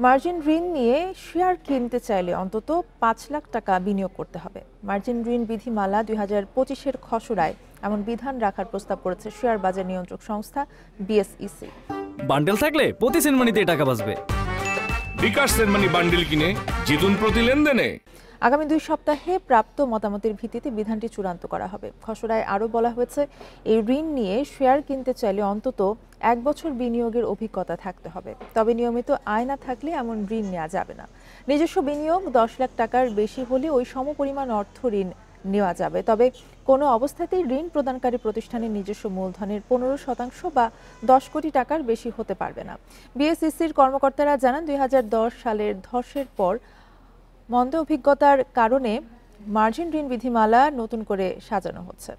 Margin ঋণ নিয়ে share কিনতে চাইলে অন্তত ৫ লাখ টাকা বিনিয়োগ করতে হবে। মার্জিন ঋণ বিধিমালা ২০২৫-এর খসড়ায় এমন বিধান রাখার প্রস্তাব করেছে শেয়ার বাজার নিয়ন্ত্রক সংস্থা বিএসইসি। বান্ডেল থাকলে প্রতি সেনমানিতে টাকা বাঁচবে। বিকাশ সেনমানি বান্ডেল কিনে জিতুন প্রতি লেনদেনে। আগামী 2 সপ্তাহে প্রাপ্ত মতামতের ভিত্তিতে বিধানটি চূড়ান্ত করা হবে। খসড়ায় আরও বলা হয়েছে, এই ঋণ নিয়ে শেয়ার কিনতে চাইলে অন্তত 1 বছর বিনিয়োগের অভিজ্ঞতা থাকতে হবে। তবে নিয়মিত আয় না থাকলে এমন ঋণ নেওয়া যাবে না। নিজস্ব বিনিয়োগ 10 লাখ টাকার বেশি হলে ওই সমপরিমাণ অর্থ ঋণ নেওয়া যাবে। তবে কোনো অবস্থাতেই ঋণ প্রদানকারী প্রতিষ্ঠানের নিজস্ব মূলধনের 15% বা 10 কোটি টাকার বেশি হতে পারবে না। বিএসইসির কর্মকর্তারা জানান, 2010 সালের ধসের পর মন্দ অভিজ্ঞতার কারণে মার্জিন ঋণ বিধিমালা নতুন করে সাজানো হচ্ছে।